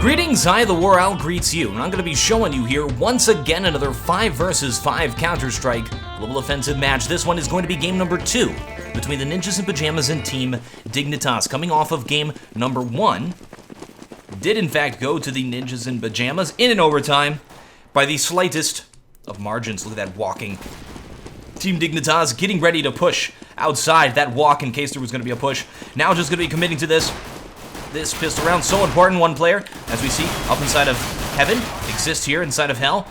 Greetings, TheWarOwl greets you, and I'm going to be showing you here once again another 5 versus 5 Counter-Strike Global Offensive match. This one is going to be game number 2 between the Ninjas and Pyjamas and Team Dignitas. Coming off of game number 1, did in fact go to the Ninjas and Pyjamas in an overtime by the slightest of margins. Look at that walking. Team Dignitas getting ready to push outside that walk in case there was going to be a push. Now just going to be committing to this pistol round, so important. One player, as we see, up inside of heaven, exists here inside of hell.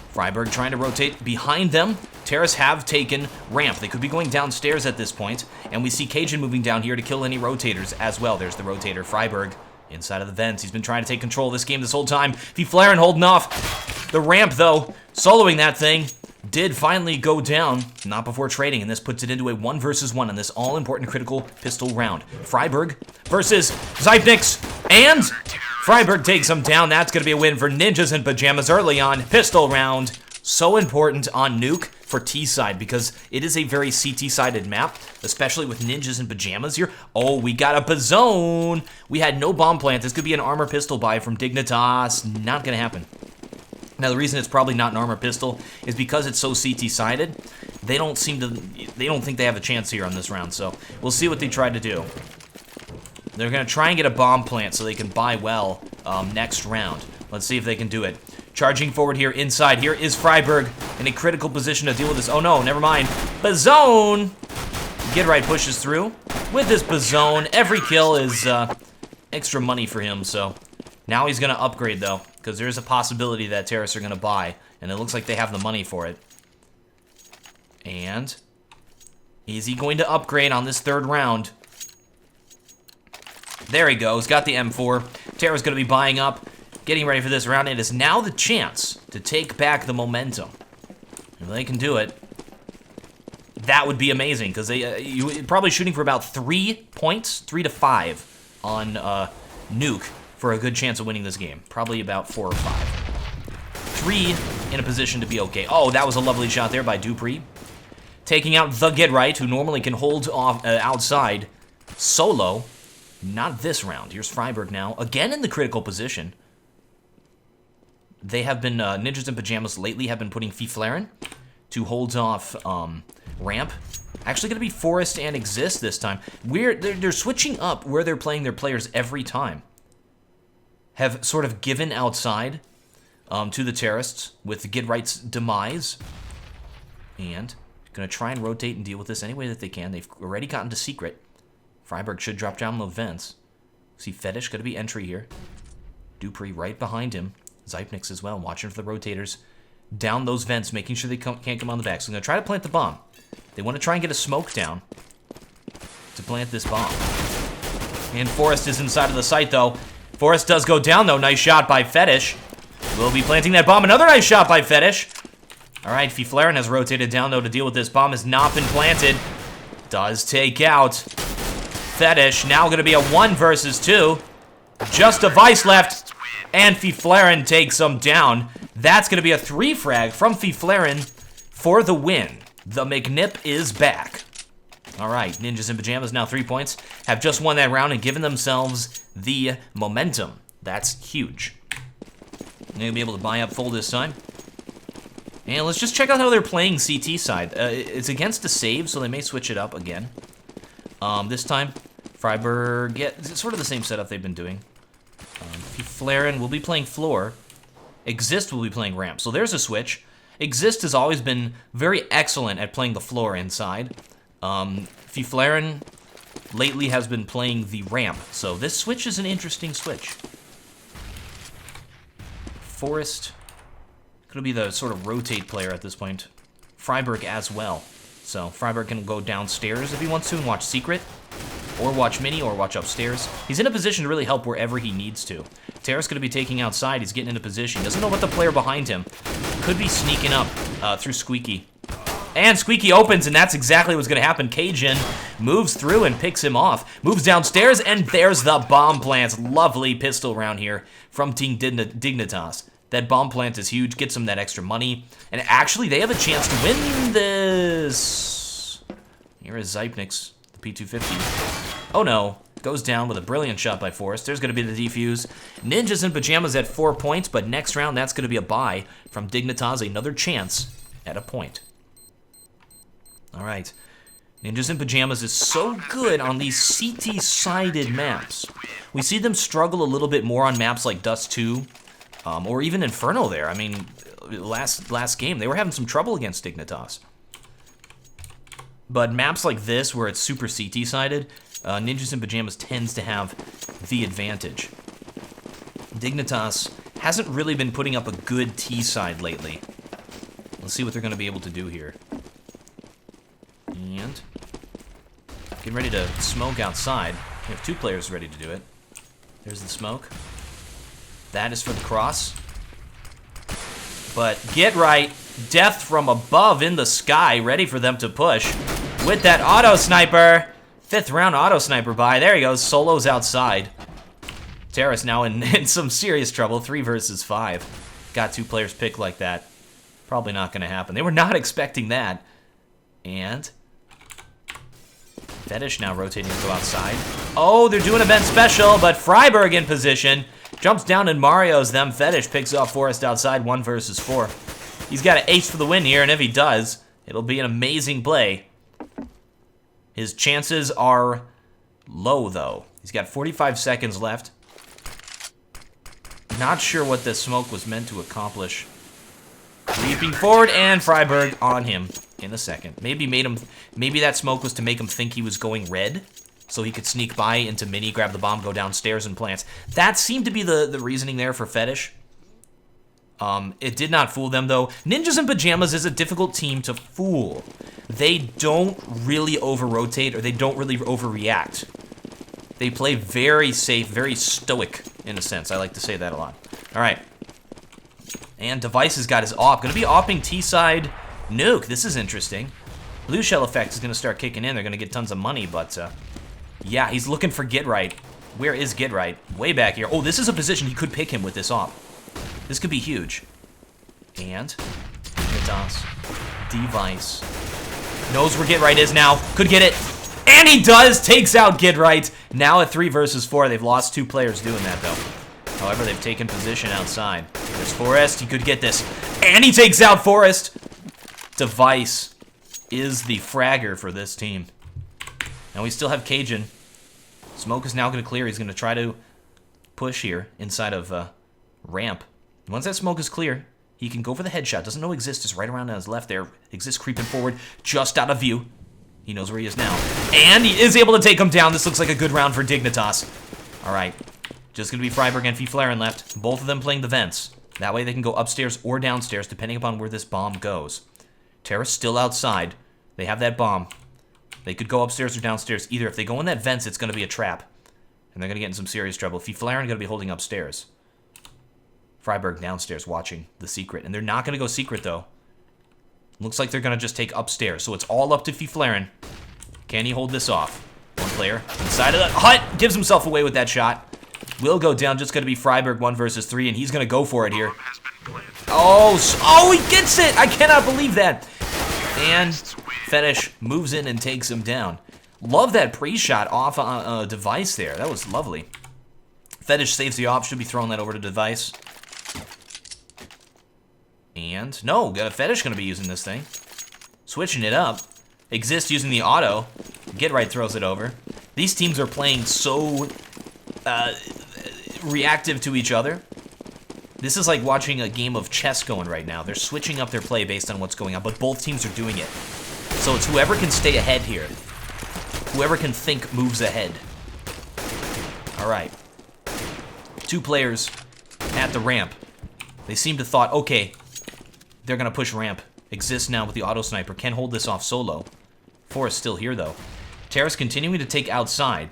Freiburg trying to rotate behind them. Terrace have taken ramp. They could be going downstairs at this point, and we see Cajun moving down here to kill any rotators as well. There's the rotator, Freiburg, inside of the vents. He's been trying to take control of this game this whole time. TheFlaren holding off the ramp, though, soloing that thing. Did finally go down, not before trading, and this puts it into a 1 versus 1 in this all-important critical pistol round. Freiburg versus Zypnix, and Freiburg takes him down. That's going to be a win for Ninjas and Pyjamas early on. Pistol round, so important on nuke for T-side because it is a very CT-sided map, especially with Ninjas and Pyjamas here. Oh, we got a Bazone. We had no bomb plant. This could be an armor pistol buy from Dignitas. Not going to happen. Now, the reason it's probably not an armor pistol is because it's so CT-sided. They don't think they have a chance here on this round, so we'll see what they try to do. They're going to try and get a bomb plant so they can buy well next round. Let's see if they can do it. Charging forward here inside. Here is Freiburg in a critical position to deal with this. Oh, no, never mind. Bazone! Get right pushes through. With this Bazone, every kill is extra money for him, so now he's going to upgrade, though, because there's a possibility that Terrace are going to buy, and it looks like they have the money for it. And is he going to upgrade on this third round? There he goes, got the M4. Terrace's going to be buying up, getting ready for this round. It is now the chance to take back the momentum. If they can do it, that would be amazing, because you're probably shooting for about 3 points, 3 to 5 on nuke, for a good chance of winning this game. Probably about 4 or 5. 3 in a position to be okay. Oh, that was a lovely shot there by Dupree. Taking out the Get Right, who normally can hold off outside solo. Not this round. Here's Freiburg now, again in the critical position. They have been, Ninjas and Pyjamas lately have been putting TheFlaren to hold off ramp. Actually going to be Forest and Exist this time. They're switching up where they're playing their players every time. Have sort of given outside to the terrorists with the Get Right's demise. And going to try and rotate and deal with this any way that they can. They've already gotten to secret. Freiburg should drop down the vents. See Fetish going to be entry here. Dupree right behind him. Zypnix as well, watching for the rotators. Down those vents, making sure they can't come on the back. So they're going to try to plant the bomb. They want to try and get a smoke down to plant this bomb. And Forest is inside of the site, though. Forest does go down, though. Nice shot by Fetish. Will be planting that bomb. Another nice shot by Fetish. All right, TheFlaren has rotated down, though, to deal with this. Bomb has not been planted. Does take out Fetish. Now going to be a 1 versus 2. Just a Vice left. And TheFlaren takes him down. That's going to be a 3 frag from TheFlaren for the win. The McNip is back. All right, Ninjas and Pyjamas now 3 points. Have just won that round and given themselves the momentum. That's huge. They're going to be able to buy up full this time. And let's just check out how they're playing CT side. It's against a save, so they may switch it up again. This time, Freiburg, yeah, it's sort of the same setup they've been doing. TheFlaren will be playing floor. Exist will be playing ramp. So there's a switch. Exist has always been very excellent at playing the floor inside. TheFlaren lately has been playing the ramp, so this switch is an interesting switch. Forest could be the sort of rotate player at this point. Freiburg as well. So Freiburg can go downstairs if he wants to and watch Secret, or watch Mini, or watch upstairs. He's in a position to really help wherever he needs to. Terrace going to be taking outside. He's getting into position. Doesn't know what the player behind him could be sneaking up through Squeaky. And Squeaky opens, and that's exactly what's going to happen. Cajun moves through and picks him off. Moves downstairs, and there's the bomb plants. Lovely pistol round here from Team Dignitas. That bomb plant is huge, gets them that extra money. And actually, they have a chance to win this. Here is Zypnix, the P250. Oh no, goes down with a brilliant shot by Forrest. There's going to be the defuse. Ninjas and Pyjamas at 4 points, but next round, that's going to be a bye from Dignitas. Another chance at a point. All right. Ninjas and Pyjamas is so good on these CT-sided maps. We see them struggle a little bit more on maps like Dust 2, or even Inferno there. I mean, last game, they were having some trouble against Dignitas. But maps like this, where it's super CT-sided, Ninjas and Pyjamas tends to have the advantage. Dignitas hasn't really been putting up a good T-side lately. Let's see what they're going to be able to do here. And getting ready to smoke outside. We have 2 players ready to do it. There's the smoke. That is for the cross. But get right. Death from above in the sky, ready for them to push. With that auto sniper. 5th round auto sniper by. There he goes. Solo's outside. Terrace now in some serious trouble. 3 versus 5. Got 2 players picked like that. Probably not going to happen. They were not expecting that. And Fetish now rotating to go outside. Oh, they're doing a vent special, but Freiburg in position. Jumps down and Mario's them. Fetish picks off Forrest outside. 1 versus 4. He's got an ace for the win here, and if he does, it'll be an amazing play. His chances are low, though. He's got 45 seconds left. Not sure what this smoke was meant to accomplish. Leaping forward, and Freiburg on him in a second. Maybe that smoke was to make him think he was going red, so he could sneak by into mini, grab the bomb, go downstairs, and plant. That seemed to be the reasoning there for Fetish. It did not fool them, though. Ninjas and Pyjamas is a difficult team to fool. They don't really over-rotate, or they don't really overreact. They play very safe, very stoic, in a sense. I like to say that a lot. All right. And Device has got his AWP. Going to be AWPing T-side nuke. This is interesting. Blue shell effect is going to start kicking in. They're going to get tons of money, but yeah, he's looking for Get Right. Where is Get Right? Way back here. Oh, this is a position he could pick him with this AWP. This could be huge. And Device knows where Get Right is now. Could get it. And he does. Takes out Get Right. Now at 3 versus 4. They've lost 2 players doing that, though. However, they've taken position outside. There's Forrest. He could get this. And he takes out Forrest. Device is the fragger for this team. Now we still have Cajun. Smoke is now going to clear. He's going to try to push here inside of ramp. Once that smoke is clear, he can go for the headshot. Doesn't know Exist is right around on his left there. Exist creeping forward, just out of view. He knows where he is now. And he is able to take him down. This looks like a good round for Dignitas. All right. Just going to be Freiburg and Flaren left. Both of them playing the vents. That way they can go upstairs or downstairs, depending upon where this bomb goes. Terra's still outside. They have that bomb. They could go upstairs or downstairs. Either if they go in that vents, it's going to be a trap. And they're going to get in some serious trouble. Flaren going to be holding upstairs. Freiburg downstairs watching the secret. And they're not going to go secret, though. Looks like they're going to just take upstairs. So it's all up to Flaren. Can he hold this off? One player inside of the hut. Gives himself away with that shot. Will go down. Just going to be Freiburg 1 versus 3. And he's going to go for it here. Oh, he gets it. I cannot believe that. And Fetish moves in and takes him down. Love that pre-shot off a Device there. That was lovely. Fetish saves the op. Should be throwing that over to Device. And no, Fetish going to be using this thing. Switching it up. Exist using the auto. Get Right throws it over. These teams are playing so reactive to each other. This is like watching a game of chess going right now. They're switching up their play based on what's going on, but both teams are doing it. So it's whoever can stay ahead here. Whoever can think moves ahead. All right. 2 players at the ramp. They seem to thought, okay, they're going to push ramp. Exists now with the auto sniper. Can hold this off solo. Forrest still here, though. Terrace continuing to take outside.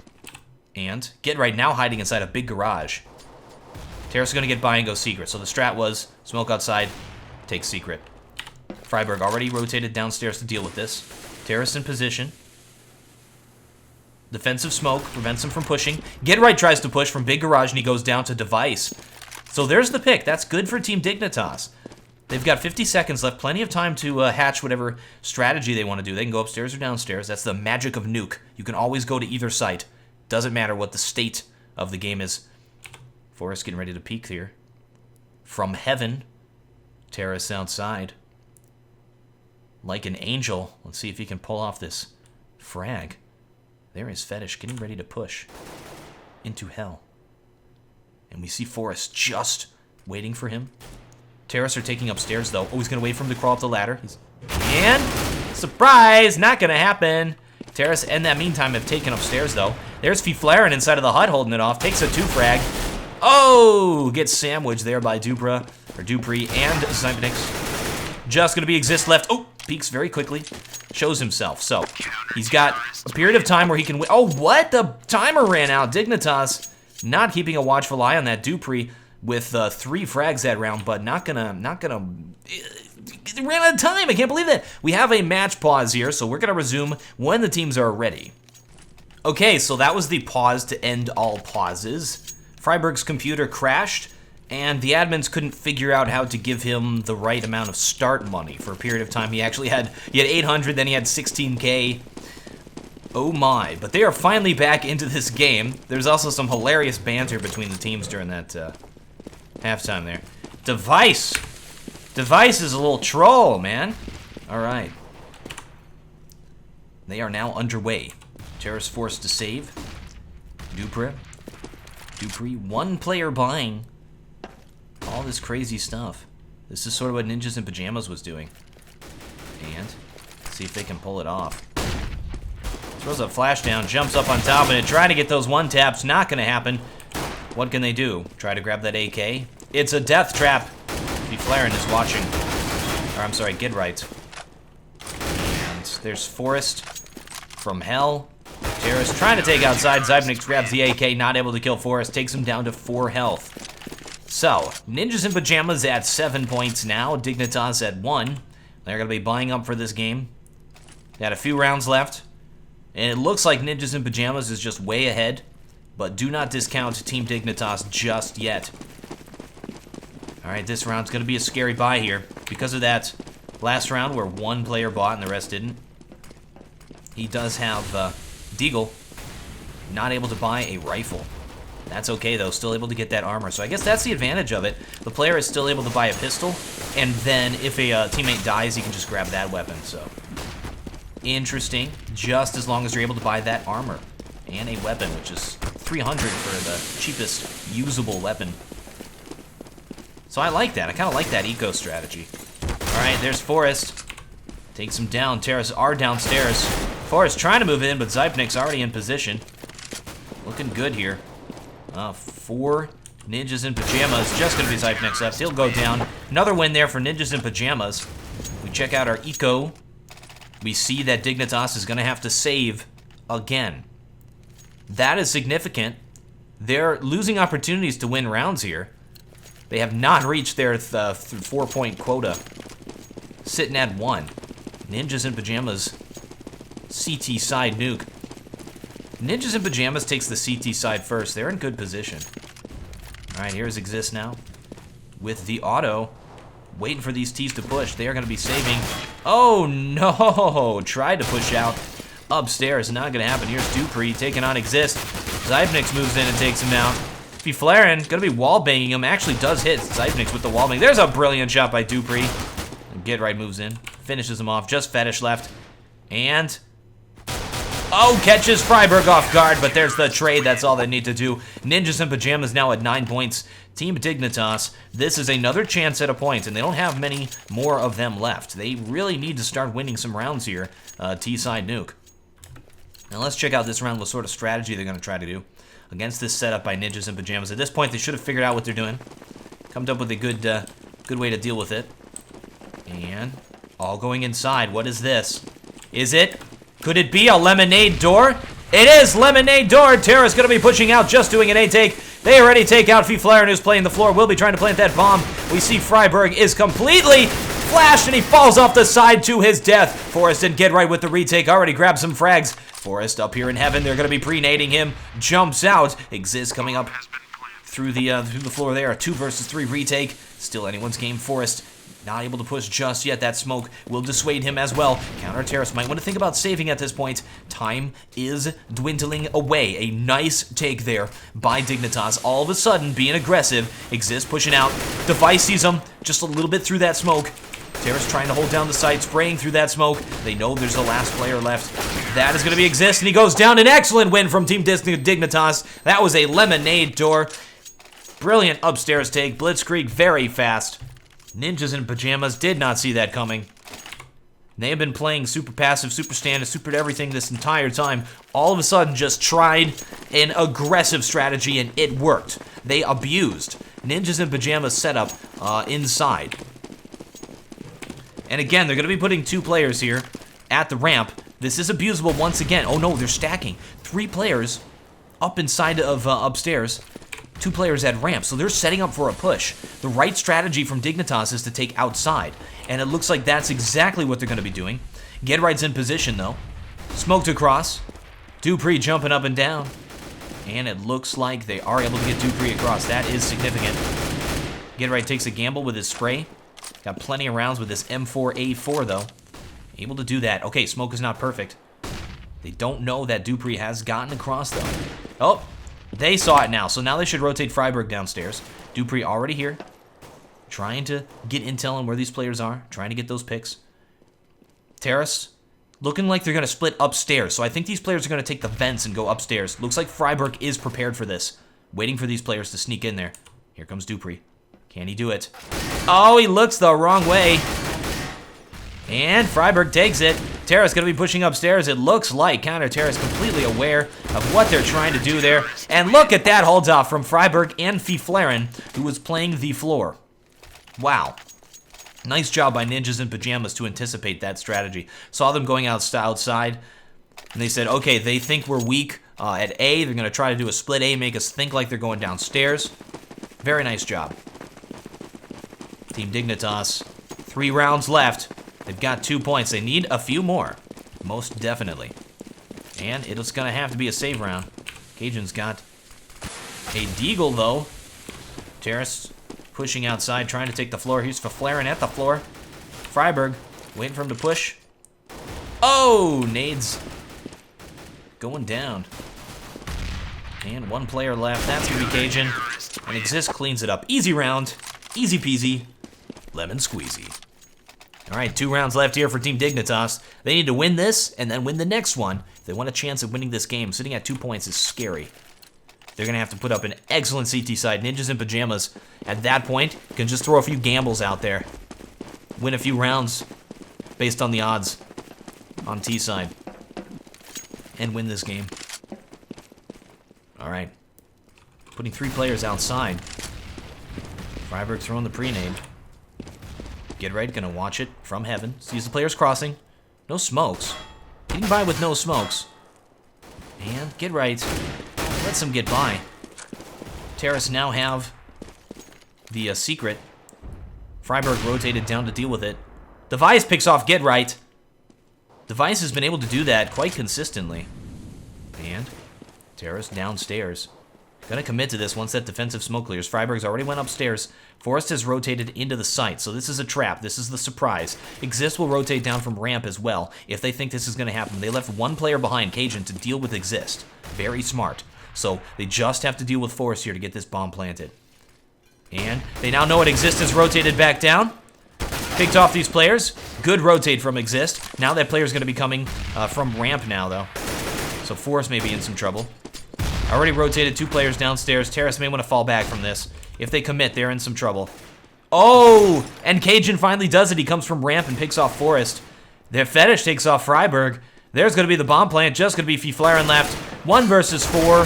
And Get Right now hiding inside a big garage. Terrace is going to get by and go secret. So the strat was smoke outside, take secret. Freiburg already rotated downstairs to deal with this. Terrace in position. Defensive smoke prevents him from pushing. Get Right tries to push from big garage and he goes down to Device. So there's the pick. That's good for Team Dignitas. They've got 50 seconds left. Plenty of time to hatch whatever strategy they want to do. They can go upstairs or downstairs. That's the magic of nuke. You can always go to either site. Doesn't matter what the state of the game is. Forrest getting ready to peek here. From heaven. Terrace outside. Like an angel. Let's see if he can pull off this frag. There is Fetish getting ready to push into hell. And we see Forrest just waiting for him. Terrace are taking upstairs, though. Oh, he's going to wait for him to crawl up the ladder. And, surprise, not going to happen. Terrace, in that meantime, have taken upstairs, though. There's Fiflaren inside of the hut holding it off. Takes a 2-frag. Oh, gets sandwiched there by Dupree and Zypnix. Just going to be Exist left. Oh, peeks very quickly. Shows himself. So, he's got a period of time where he can win. Oh, what? The timer ran out. Dignitas not keeping a watchful eye on that Dupree with 3 frags that round, but not gonna. It ran out of time. I can't believe that. We have a match pause here, so we're gonna resume when the teams are ready. Okay, so that was the pause to end all pauses. Freiburg's computer crashed, and the admins couldn't figure out how to give him the right amount of start money for a period of time. He had 800, then he had 16K. Oh my, but they are finally back into this game. There's also some hilarious banter between the teams during that halftime there. Device is a little troll, man. All right. They are now underway. Terrace forced to save. Dupree, 1 player buying all this crazy stuff. This is sort of what Ninjas in Pyjamas was doing. And see if they can pull it off. Throws a flash down, jumps up on top of it, trying to get those 1-taps. Not going to happen. What can they do? Try to grab that AK? It's a death trap. Fiflaren is watching. Or I'm sorry, Get Right. And there's Forrest from hell. Terrace trying to take outside. Zypnix grabs the AK, not able to kill Forrest. Takes him down to 4 health. So, Ninjas in Pyjamas at 7 points now. Dignitas at 1. They're going to be buying up for this game. They had a few rounds left. And it looks like Ninjas in Pyjamas is just way ahead. But do not discount Team Dignitas just yet. Alright, this round's going to be a scary buy here. Because of that last round where 1 player bought and the rest didn't. He does have Deagle. Not able to buy a rifle. That's okay, though. Still able to get that armor. So I guess that's the advantage of it. The player is still able to buy a pistol. And then if a teammate dies, he can just grab that weapon. So interesting. Just as long as you're able to buy that armor. And a weapon, which is 300 for the cheapest usable weapon. So I like that. I kind of like that eco strategy. Alright, there's Forrest. Takes him down. Terrace are downstairs. Forrest trying to move in, but Zypnik's already in position. Looking good here. 4 Ninjas in Pyjamas. Just going to be Zypnik's left. He'll go down. Another win there for Ninjas in Pyjamas. We check out our eco. We see that Dignitas is going to have to save again. That is significant. They're losing opportunities to win rounds here. They have not reached their 4-point quota. Sitting at 1. Ninjas in Pyjamas. CT side nuke. Ninjas in Pyjamas takes the CT side first. They're in good position. Alright, here's Exist now. With the auto. Waiting for these T's to push. They are going to be saving. Oh no! Tried to push out. Upstairs. Not going to happen. Here's Dupree taking on Exist. Zypnix moves in and takes him down. Fiflaren going to be wallbanging him. Actually does hit Zypnix with the wallbang. There's a brilliant shot by Dupree. Get Right moves in. Finishes him off. Just Fetish left. And oh, catches Freiburg off guard, but there's the trade. That's all they need to do. Ninjas in Pyjamas now at 9 points. Team Dignitas, this is another chance at a point, and they don't have many more of them left. They really need to start winning some rounds here. T-side nuke. Now let's check out this round, what sort of strategy they're going to try to do against this setup by Ninjas in Pyjamas. At this point, they should have figured out what they're doing. Come up with a good way to deal with it. And all going inside. What is this? Is it? Could it be a lemonade door? It is lemonade door. Terra's going to be pushing out, just doing an A-take. They already take out Fiflaren, who's playing the floor. Will be trying to plant that bomb. We see Freiburg is completely flashed, and he falls off the side to his death. Forrest and Get Right with the retake. Already grabbed some frags. Forrest up here in heaven. They're going to be pre-nading him. Jumps out. Exist coming up through the floor there. A 2 versus 3 retake. Still anyone's game. Forrest Not able to push just yet. That smoke will dissuade him as well. Counter Terrace might want to think about saving at this point. Time is dwindling away. A nice take there by Dignitas. All of a sudden, being aggressive. Exist pushing out. Device sees him just a little bit through that smoke. Terrace trying to hold down the site, spraying through that smoke. They know there's the last player left. That is going to be Exist, and he goes down. An excellent win from Team Dignitas. That was a lemonade door. Brilliant upstairs take. Blitzkrieg very fast. Ninjas in Pyjamas did not see that coming. They have been playing super passive, super standard, super everything this entire time. All of a sudden just tried an aggressive strategy and it worked. They abused Ninjas in Pyjamas setup inside. And again, they're going to be putting 2 players here at the ramp. This is abusable once again. Oh no, they're stacking. 3 players up inside of upstairs. 2 players at ramp, so they're setting up for a push. The right strategy from Dignitas is to take outside, and it looks like that's exactly what they're going to be doing. Get Right's in position, though. Smoked across. Dupree jumping up and down. And it looks like they are able to get Dupree across. That is significant. Get Right takes a gamble with his spray. Got plenty of rounds with this M4A4, though. Able to do that. Okay, smoke is not perfect. They don't know that Dupree has gotten across, though. Oh! They saw it now, so now they should rotate Freiburg downstairs. Dupree already here. Trying to get intel on where these players are. Trying to get those picks. Terrace, looking like they're going to split upstairs. So I think these players are going to take the vents and go upstairs. Looks like Freiburg is prepared for this. Waiting for these players to sneak in there. Here comes Dupree. Can he do it? Oh, he looks the wrong way. And Freiburg takes it. Terrace going to be pushing upstairs. It looks like Counter Terrace completely aware of what they're trying to do there. And look at that hold off from Freiburg and Fiflaren, who was playing the floor. Wow. Nice job by Ninjas in Pyjamas to anticipate that strategy. Saw them going outside, and they said, okay, they think we're weak at A. They're going to try to do a split A, make us think like they're going downstairs. Very nice job. Team Dignitas, 3 rounds left. They've got 2 points. They need a few more, most definitely. And it's going to have to be a save round. Cajun's got a deagle, though. Terrace pushing outside, trying to take the floor. Here's Fiflaren at the floor. Freiburg waiting for him to push. Oh, nades going down. And 1 player left. That's going to be Cajun. And Exist cleans it up. Easy round. Easy peasy. Lemon squeezy. All right, 2 rounds left here for Team Dignitas. They need to win this and then win the next one. If they want a chance of winning this game, sitting at 2 points is scary. They're going to have to put up an excellent CT side. Ninjas in Pyjamas, at that point, can just throw a few gambles out there. Win a few rounds based on the odds on T side. And win this game. All right. Putting 3 players outside. Freiburg throwing the pre-nade. Get Right, gonna watch it from heaven. Sees the players crossing. No smokes. Getting by with no smokes. And Get Right lets him get by. Terrace now have the secret. Freiburg rotated down to deal with it. Device picks off Get Right. Device has been able to do that quite consistently. And Terrace downstairs. Gonna commit to this once that defensive smoke clears. Freiburg's already went upstairs. Forrest has rotated into the site, so this is a trap. This is the surprise. Exist will rotate down from ramp as well if they think this is gonna happen. They left 1 player behind, Cajun, to deal with Exist. Very smart. So they just have to deal with Forrest here to get this bomb planted. And they now know it. Exist has rotated back down. Picked off these players. Good rotate from Exist. Now that player's gonna be coming from ramp now, though. So Forrest may be in some trouble. Already rotated 2 players downstairs. Terrace may want to fall back from this. If they commit, they're in some trouble. Oh! And Cajun finally does it. He comes from ramp and picks off Forrest. Their Fetish takes off Freiburg. There's going to be the bomb plant. Just going to be Fiflaren left. 1 versus 4.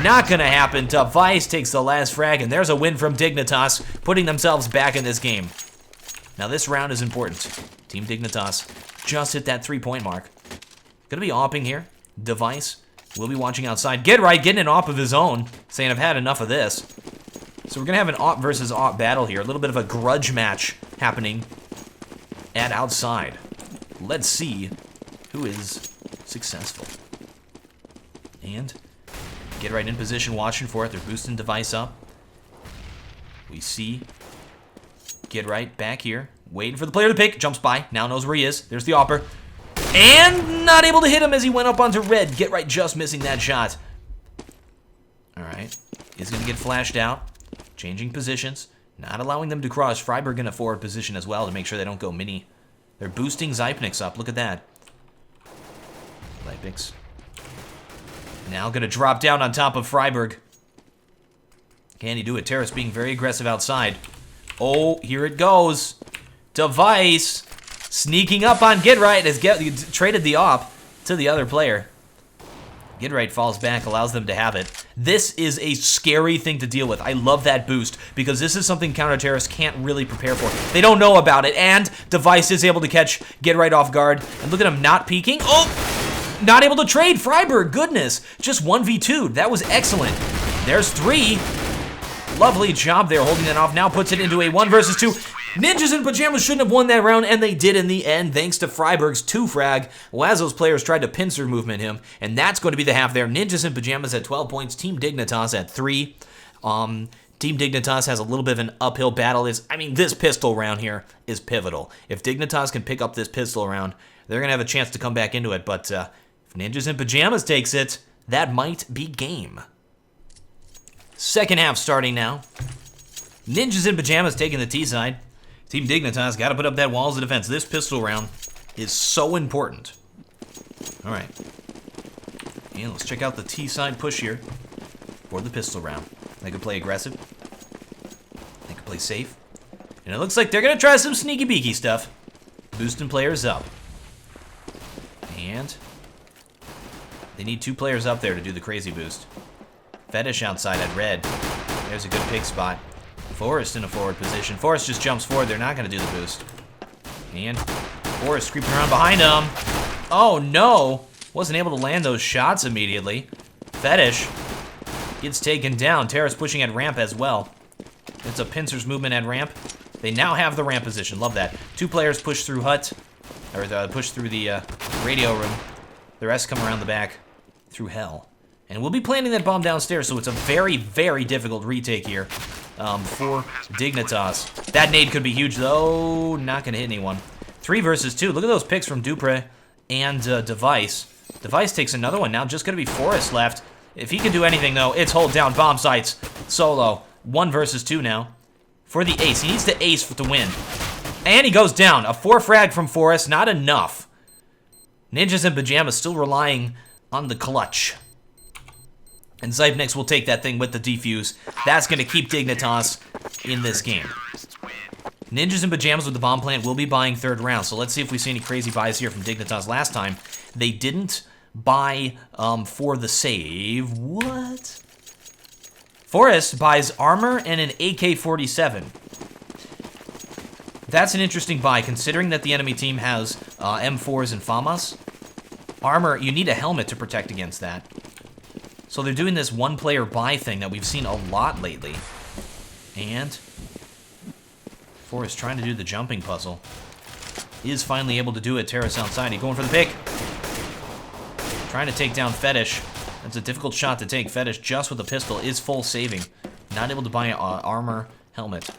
Not going to happen. Device takes the last frag, and there's a win from Dignitas, putting themselves back in this game. Now this round is important. Team Dignitas just hit that 3-point mark. Going to be opping here. Device will be watching outside. Get Right getting an op of his own, saying I've had enough of this. So we're going to have an op versus op battle here. A little bit of a grudge match happening at outside. Let's see who is successful. And Get Right in position, watching for it. They're boosting Device up. We see Get Right back here. Waiting for the player to pick. Jumps by. Now knows where he is. There's the Opper. And not able to hit him as he went up onto red. Get right, just missing that shot. Alright. He's going to get flashed out. Changing positions. Not allowing them to cross. Freiburg in a forward position as well to make sure they don't go mini. They're boosting Zypnix up. Look at that. Zypnix. Now going to drop down on top of Freiburg. Can he do it? Terrace being very aggressive outside. Oh, here it goes. Device sneaking up on Gidright has traded the op to the other player. Gidright falls back, allows them to have it. This is a scary thing to deal with. I love that boost because this is something counter-terrorists can't really prepare for. They don't know about it, and Device is able to catch Gidright off guard. And look at him not peeking. Oh! Not able to trade Freiburg. Goodness. Just 1v2'd. That was excellent. There's 3. Lovely job there holding that off. Now puts it into a 1 versus 2. Ninjas in Pajamas shouldn't have won that round, and they did in the end, thanks to Freiburg's 2 frag. Lazo's players tried to pincer movement him, and that's going to be the half there. Ninjas in Pajamas at 12 points, Team Dignitas at 3. Team Dignitas has a little bit of an uphill battle. This pistol round here is pivotal. If Dignitas can pick up this pistol round, they're going to have a chance to come back into it, but if Ninjas in Pajamas takes it, that might be game. Second half starting now. Ninjas in Pajamas taking the T side. Team Dignitas got to put up that walls of defense. This pistol round is so important. All right. And let's check out the T side push here for the pistol round. They could play aggressive. They could play safe. And it looks like they're going to try some sneaky beaky stuff. Boosting players up. And they need 2 players up there to do the crazy boost. Fetish outside at red. There's a good pick spot. Forrest in a forward position. Forrest just jumps forward. They're not going to do the boost. And Forrest creeping around behind him. Oh, no. Wasn't able to land those shots immediately. Fetish gets taken down. Terrace pushing at ramp as well. It's a pincers movement at ramp. They now have the ramp position. Love that. 2 players push through hut. Or push through the radio room. The rest come around the back through hell. And we'll be planting that bomb downstairs, so it's a very, very difficult retake here for Dignitas. That nade could be huge, though. Not going to hit anyone. 3 versus 2. Look at those picks from Dupre and Device. Device takes another one. Now just going to be Forrest left. If he can do anything, though, it's hold down bomb sites solo. 1 versus 2 now for the ace. He needs the ace to win. And he goes down. A 4 frag from Forrest. Not enough. Ninjas in Pajamas still relying on the clutch. And Zypnix will take that thing with the defuse. That's going to keep Dignitas in this game. Ninjas in Pajamas with the bomb plant will be buying 3rd round. So let's see if we see any crazy buys here from Dignitas. Last time, they didn't buy for the save. What? Forrest buys armor and an AK-47. That's an interesting buy, considering that the enemy team has M4s and FAMAS. Armor, you need a helmet to protect against that. So they're doing this 1-player buy thing that we've seen a lot lately. And Forrest trying to do the jumping puzzle. Is finally able to do it. Terrace outside. He's going for the pick. Trying to take down Fetish. That's a difficult shot to take. Fetish just with a pistol is full saving. Not able to buy an armor helmet.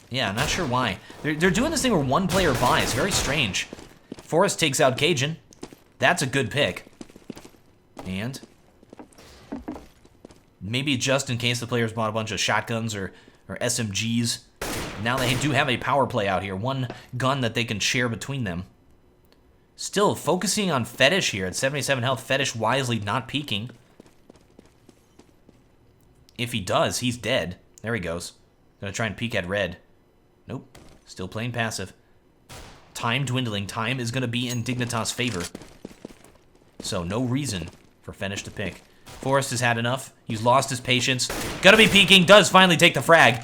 Yeah, not sure why. They're doing this thing where 1-player buys. Very strange. Forrest takes out Cajun. That's a good pick. And maybe just in case the players bought a bunch of shotguns or SMGs. Now they do have a power play out here. 1 gun that they can share between them. Still focusing on Fetish here at 77 health. Fetish wisely not peeking. If he does, he's dead. There he goes. Gonna try and peek at red. Nope. Still playing passive. Time dwindling. Time is gonna be in Dignitas' favor. So no reason for Fetish to pick. Forrest has had enough. He's lost his patience. Gonna be peeking. Does finally take the frag.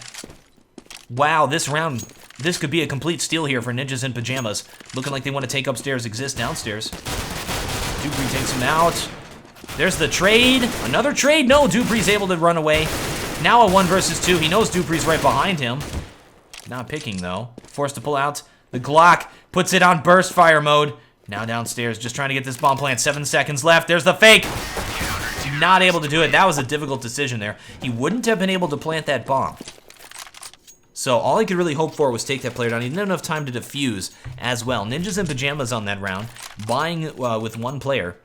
Wow, this round, this could be a complete steal here for Ninjas in Pajamas. Looking like they want to take upstairs, exist downstairs. Dupree takes him out. There's the trade. Another trade. No, Dupree's able to run away. Now a 1 versus 2. He knows Dupree's right behind him. Not picking, though. Forced to pull out the Glock. Puts it on burst fire mode. Now downstairs, just trying to get this bomb plant. 7 seconds left. There's the fake. Not able to do it. That was a difficult decision there. He wouldn't have been able to plant that bomb. So all he could really hope for was take that player down. He didn't have enough time to defuse as well. Ninjas and Pyjamas on that round, buying with one player.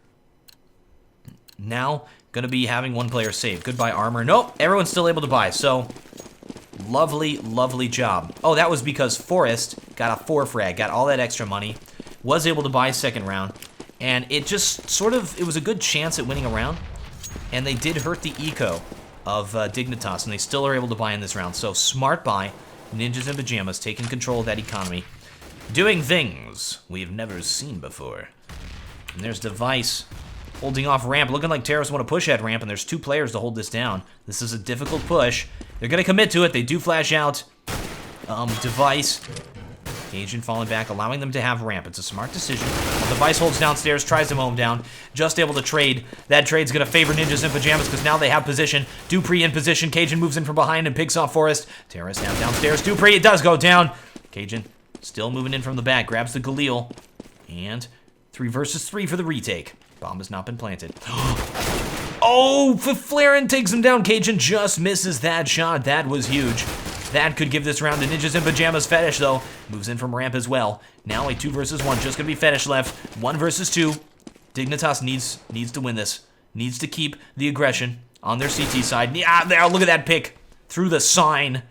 Now, going to be having one player save. Goodbye, armor. Nope, everyone's still able to buy. So, lovely, lovely job. Oh, that was because Forrest got a 4 frag, got all that extra money, was able to buy second round, and it just sort of, it was a good chance at winning a round, and they did hurt the eco of Dignitas, and they still are able to buy in this round. So, smart buy. Ninjas and Pyjamas taking control of that economy. Doing things we've never seen before. And there's Device holding off ramp. Looking like terrorists want to push at ramp, and there's 2 players to hold this down. This is a difficult push. They're going to commit to it. They do flash out. Device. Agent falling back, allowing them to have ramp. It's a smart decision. Device holds downstairs, tries to mow him down. Just able to trade. That trade's going to favor Ninjas and Pyjamas because now they have position. Dupree in position. Cajun moves in from behind and picks off Forrest. Terrorist now downstairs. Dupree, it does go down. Cajun still moving in from the back. Grabs the Galil. And 3 versus 3 for the retake. Bomb has not been planted. Oh, Flaren takes him down. Cajun just misses that shot. That was huge. That could give this round to Ninjas and Pyjamas. Fetish, though, moves in from ramp as well. Now a 2 versus 1. Just going to be Fetish left. 1 versus 2. Dignitas needs to win this. Needs to keep the aggression on their CT side. Yeah, there, look at that pick. Through the sign.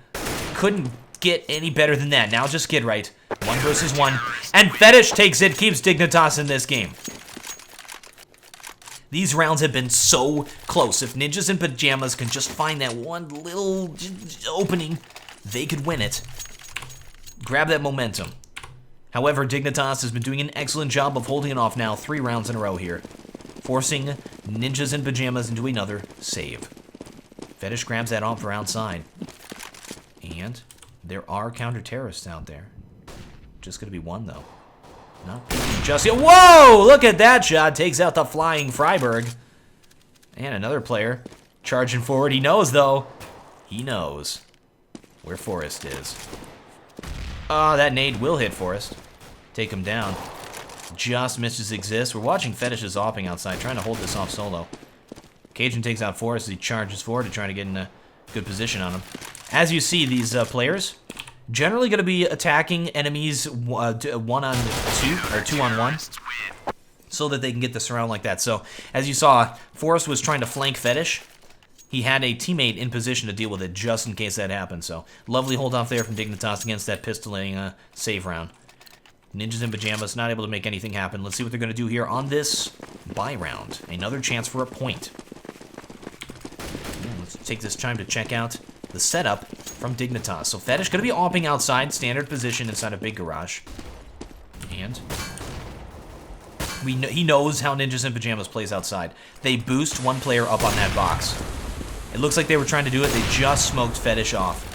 Couldn't get any better than that. Now just get right. 1 versus 1. And Fetish takes it. Keeps Dignitas in this game. These rounds have been so close. If Ninjas and Pyjamas can just find that one little opening, they could win it. Grab that momentum. However, Dignitas has been doing an excellent job of holding it off now 3 rounds in a row here, forcing Ninjas and Pyjamas into another save. Fetish grabs that off for outside. And there are counter-terrorists out there. Just going to be 1, though. Not just yet. Whoa! Look at that shot. Takes out the flying Freiburg. And another player charging forward. He knows, though. He knows where Forrest is. Oh, that nade will hit Forrest. Take him down. Just misses exist. We're watching Fetish's offing outside, trying to hold this off solo. Cajun takes out Forrest as he charges forward to try to get in a good position on him. As you see, these players generally going to be attacking enemies 1-on-2 or 2-on-1 so that they can get the surround like that. So, as you saw, Forrest was trying to flank Fetish. He had a teammate in position to deal with it just in case that happened. So, lovely hold off there from Dignitas against that pistoling save round. Ninjas and Pyjamas not able to make anything happen. Let's see what they're going to do here on this buy round. Another chance for a point. Let's take this time to check out the setup from Dignitas. So Fetish going to be opping outside, standard position inside a big garage. And he knows how Ninjas and Pyjamas plays outside. They boost 1 player up on that box. It looks like they were trying to do it. They just smoked Fetish off.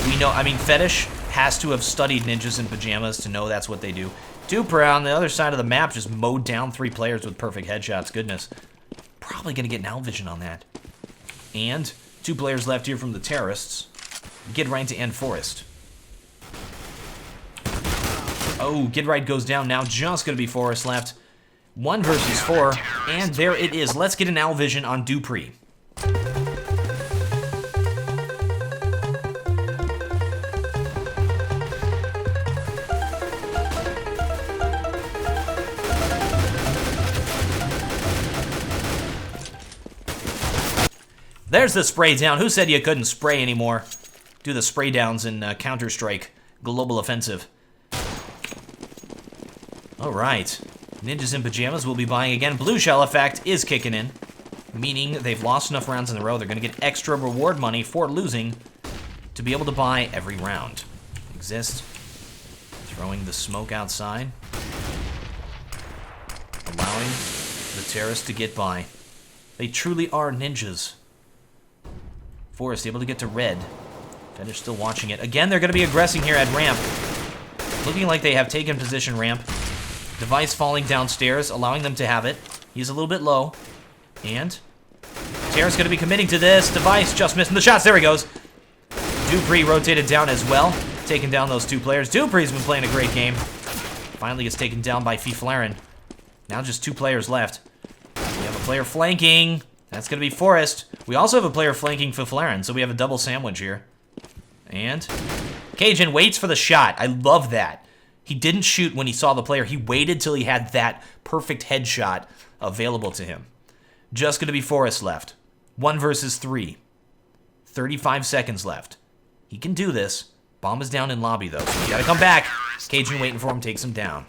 We know, I mean, Fetish has to have studied Ninjas and Pyjamas to know that's what they do. Duper on the other side of the map just mowed down 3 players with perfect headshots. Goodness. Probably going to get now vision on that. And 2 players left here from the terrorists. Get right to end Forrest. Oh, Get right goes down now. Just going to be Forrest left. 1 versus 4. And there it is. Let's get an owl vision on Dupree. There's the spray down. Who said you couldn't spray anymore? Do the spray downs in Counter-Strike Global Offensive. Alright. Ninjas and Pyjamas will be buying again. Blue Shell effect is kicking in, meaning they've lost enough rounds in a row. They're going to get extra reward money for losing to be able to buy every round. Exist. Throwing the smoke outside. Allowing the terrorists to get by. They truly are ninjas. Forrest able to get to red. Fetish still watching it. Again, they're going to be aggressing here at ramp. Looking like they have taken position ramp. Device falling downstairs, allowing them to have it. He's a little bit low. And Terra's going to be committing to this. Device just missing the shots. There he goes. Dupree rotated down as well, taking down those 2 players. Dupree's been playing a great game. Finally gets taken down by Flaren. Now just 2 players left. We have a player flanking. That's going to be Forrest. We also have a player flanking Flaren, so we have a double sandwich here. And Cajun waits for the shot. I love that. He didn't shoot when he saw the player. He waited till he had that perfect headshot available to him. Just going to be Forrest left. 1 versus 3. 35 seconds left. He can do this. Bomb is down in lobby, though. So you got to come back. Cajun waiting for him, takes him down.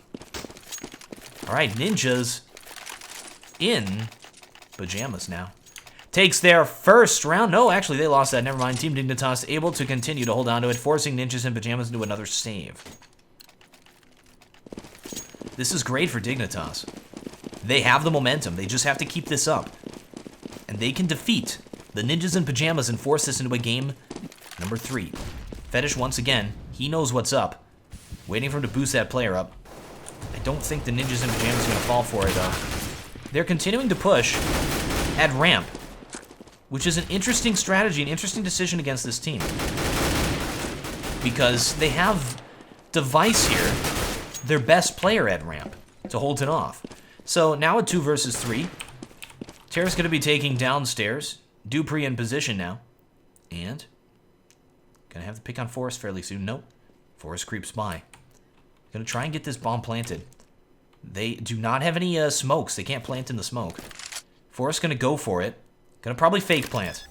All right, Ninjas in Pyjamas now. Takes their first round. No, actually, they lost that. Never mind. Team Dignitas able to continue to hold on to it, forcing Ninjas in Pyjamas into another save. This is great for Dignitas. They have the momentum. They just have to keep this up. And they can defeat the Ninjas in Pyjamas and force this into a game number 3. Fetish once again. He knows what's up. Waiting for him to boost that player up. I don't think the Ninjas in Pyjamas are going to fall for it, though. They're continuing to push at ramp, which is an interesting strategy, an interesting decision against this team. Because they have Device here, their best player at ramp, to hold it off. So now at 2 versus 3, Tara's going to be taking downstairs. Dupree in position now. And going to have to pick on Forrest fairly soon. Nope. Forrest creeps by. Going to try and get this bomb planted. They do not have any smokes. They can't plant in the smoke. Forrest going to go for it. Going to probably fake plant.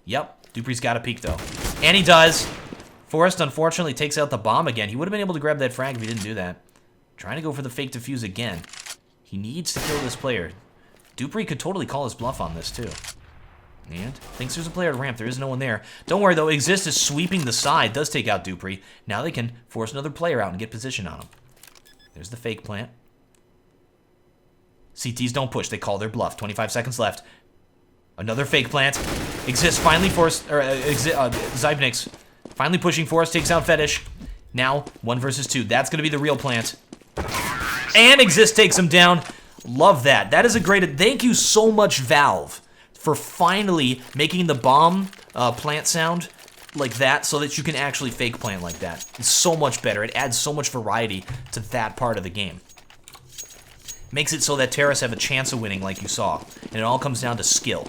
Yep. Dupree's got a peek, though. And he does. Forrest, unfortunately, takes out the bomb again. He would have been able to grab that frag if he didn't do that. Trying to go for the fake defuse again. He needs to kill this player. Dupree could totally call his bluff on this, too. And thinks there's a player at ramp. There is no one there. Don't worry, though. Exist is sweeping the side. Does take out Dupree. Now they can force another player out and get position on him. There's the fake plant. CTs don't push. They call their bluff. 25 seconds left. Another fake plant. Exist finally forced... Zybnix finally pushing Forrest. Takes out Fetish. Now, 1 versus 2. That's going to be the real plant. And Exist takes him down. Love that. That is a great... Thank you so much, Valve, for finally making the bomb plant sound like that so that you can actually fake plant like that. It's so much better. It adds so much variety to that part of the game. Makes it so that terrorists have a chance of winning like you saw. And it all comes down to skill.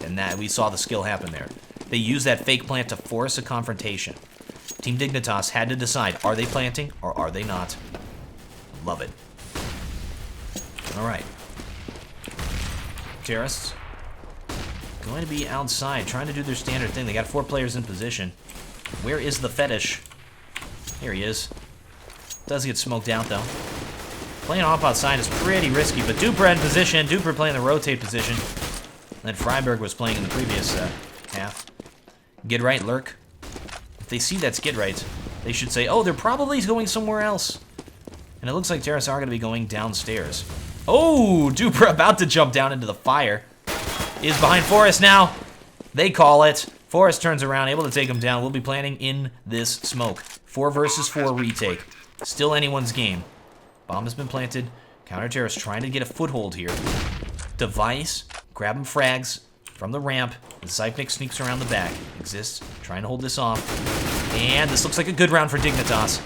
And that we saw the skill happen there. They use that fake plant to force a confrontation. Team Dignitas had to decide, are they planting or are they not? Love it. Alright. Terrorists going to be outside, trying to do their standard thing. They got 4 players in position. Where is the Fetish? Here he is. Does get smoked out, though. Playing off outside is pretty risky, but Duper in position. Duper playing the rotate position. And then Freiberg was playing in the previous half. Get right, lurk. If they see that's get right, they should say, oh, they're probably going somewhere else. And it looks like Terrace are going to be going downstairs. Oh, Duper about to jump down into the fire. Is behind Forrest now. They call it. Forrest turns around, able to take him down. We'll be planning in this smoke. 4 versus 4 retake. Still anyone's game. Bomb has been planted. Counter-terrorist trying to get a foothold here. Device, grabbing frags from the ramp. The Zypnik sneaks around the back. Exists, trying to hold this off. And this looks like a good round for Dignitas.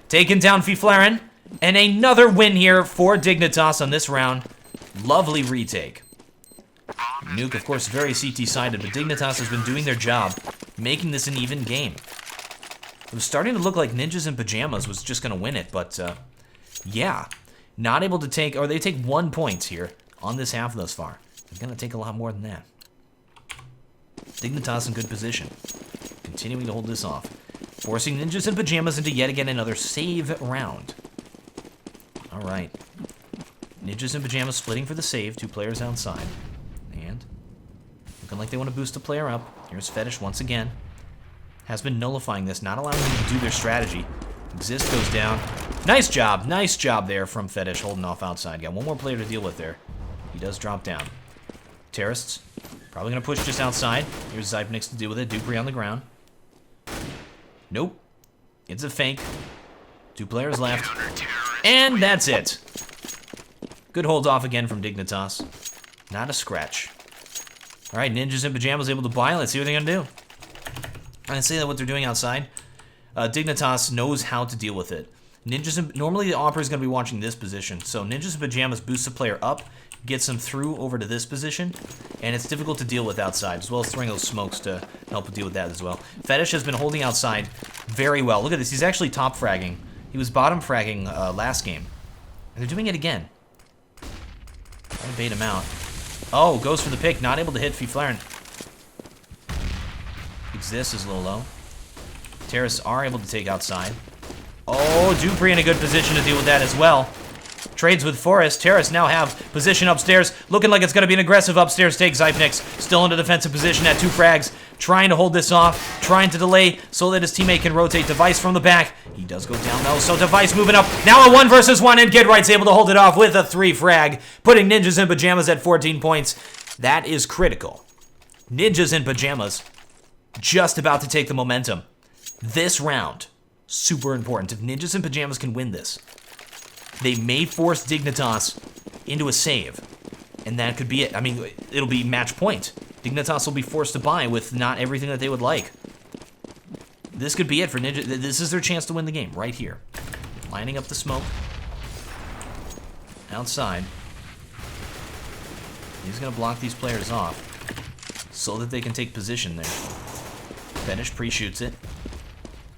Taking down Fiflaren. And another win here for Dignitas on this round. Lovely retake. Nuke, of course, very CT-sided, but Dignitas has been doing their job, making this an even game. It was starting to look like Ninjas in Pyjamas was just going to win it, but, yeah. Not able to take, or they take 1 point here on this half thus far. They're going to take a lot more than that. Dignitas in good position. Continuing to hold this off. Forcing Ninjas in Pyjamas into yet again another save round. Alright. Ninjas in Pyjamas splitting for the save, 2 players outside. And looking like they want to boost the player up. Here's Fetish once again. Has been nullifying this, not allowing them to do their strategy. Exist goes down. Nice job there from Fetish holding off outside. Got 1 more player to deal with there. He does drop down. Terrorists probably going to push just outside. Here's Zypnix to deal with it. Dupree on the ground. Nope. It's a fake. 2 players left. And that's it. Good hold off again from Dignitas. Not a scratch. Alright, Ninjas in Pyjamas able to buy. Let's see what they're going to do. I say that what they're doing outside. Dignitas knows how to deal with it. Ninjas in, normally the Opera is going to be watching this position. So Ninjas in Pyjamas boosts the player up, gets him through over to this position, and it's difficult to deal with outside, as well as throwing those smokes to help deal with that as well. Fetish has been holding outside very well. Look at this. He's actually top fragging. He was bottom fragging last game. And they're doing it again. Trying to bait him out. Oh, goes for the pick. Not able to hit Fiflaren. This is a little low. Terrace are able to take outside. Oh, Dupree in a good position to deal with that as well. Trades with Forrest. Terrace now have position upstairs. Looking like it's going to be an aggressive upstairs take. Zypnix still in a defensive position at 2 frags. Trying to hold this off. Trying to delay so that his teammate can rotate. Device from the back. He does go down though. So Device moving up. Now a 1 versus 1 and Gidright's able to hold it off with a 3 frag. Putting Ninjas in Pyjamas at 14 points. That is critical. Ninjas in Pyjamas just about to take the momentum. This round, super important. If Ninjas in Pyjamas can win this, they may force Dignitas into a save. And that could be it. I mean, it'll be match point. Dignitas will be forced to buy with not everything that they would like. This could be it for Ninja. This is their chance to win the game, right here. Lining up the smoke. Outside. He's going to block these players off so that they can take position there. Fetish pre-shoots it.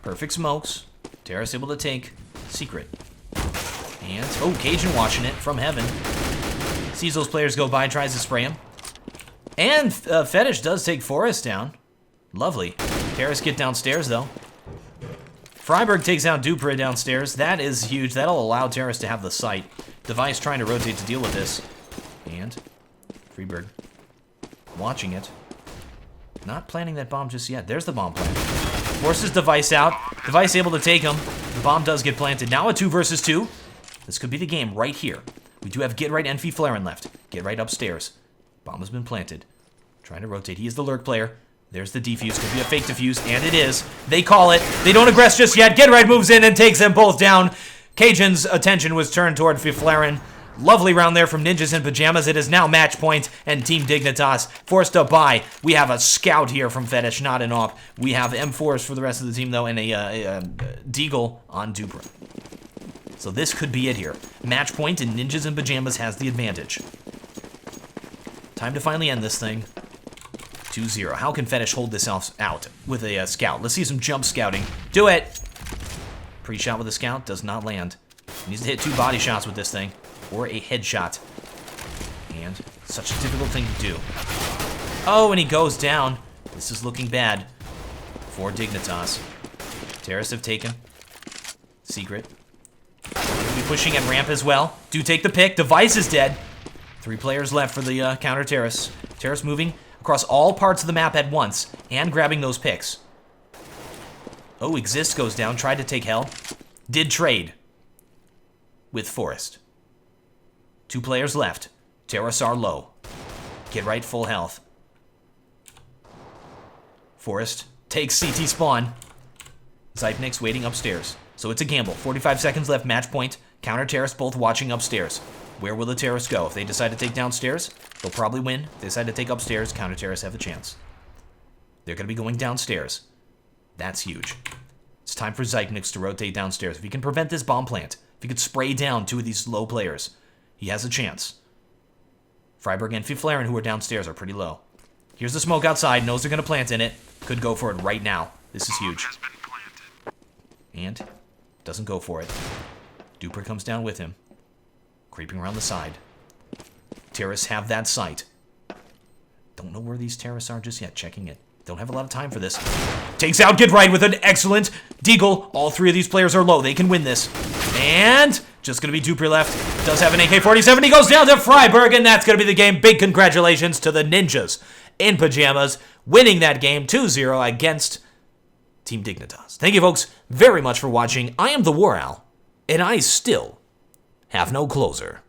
Perfect smokes. Terrace able to take. Secret. And, oh, Cajun watching it from heaven. Sees those players go by, tries to spray him. And Fetish does take Forrest down. Lovely. Terrace get downstairs, though. Freiberg takes out Dupree downstairs. That is huge. That'll allow Terrace to have the sight. Device trying to rotate to deal with this. And Freeberg watching it. Not planting that bomb just yet. There's the bomb plant. Forces Device out. Device able to take him. The bomb does get planted. Now a 2 versus 2. This could be the game right here. We do have Gidright and Fiflaren left. Gidright upstairs. Bomb has been planted. Trying to rotate. He is the lurk player. There's the defuse. Could be a fake defuse, and it is. They call it. They don't aggress just yet. Gidright moves in and takes them both down. Cajun's attention was turned toward Fiflaren. Lovely round there from Ninjas in Pyjamas. It is now match point, and Team Dignitas forced to buy. We have a scout here from Fetish, not an op. We have M4s for the rest of the team, though, and a Deagle on Dupree. So this could be it here. Match point, and Ninjas in Pyjamas has the advantage. Time to finally end this thing. 2-0. How can Fetish hold this out with a scout? Let's see some jump scouting. Do it! Pre-shot with a scout does not land. He needs to hit 2 body shots with this thing. Or a headshot. And such a difficult thing to do. Oh, and he goes down. This is looking bad for Dignitas. Terrace have taken. Secret. We'll be pushing at ramp as well. Do take the pick. Device is dead. 3 players left for the counter Terrace. Terrace moving across all parts of the map at once and grabbing those picks. Oh, Exist goes down. Tried to take hell. Did trade with Forrest. 2 players left. Terrace are low. Gidright full health. Forrest takes CT spawn. Zypnix waiting upstairs. So it's a gamble. 45 seconds left, match point. Counter Terrace both watching upstairs. Where will the Terrace go? If they decide to take downstairs, they'll probably win. If they decide to take upstairs, Counter Terrace have a chance. They're going to be going downstairs. That's huge. It's time for Zypnix to rotate downstairs. If he can prevent this bomb plant, if he could spray down 2 of these low players, he has a chance. Freiberg and Fiflaren, who are downstairs, are pretty low. Here's the smoke outside. Knows they're going to plant in it. Could go for it right now. This is huge. And doesn't go for it. Duper comes down with him. Creeping around the side. Terrace have that sight. Don't know where these Terrace are just yet. Checking it. Don't have a lot of time for this. Takes out Gidright with an excellent Deagle. All 3 of these players are low. They can win this. And just going to be Dupree left. Does have an AK-47. He goes down to Freiberg, and that's going to be the game. Big congratulations to the Ninjas in Pyjamas, winning that game 2-0 against Team Dignitas. Thank you, folks, very much for watching. I am TheWarOwl, and I still have no closer.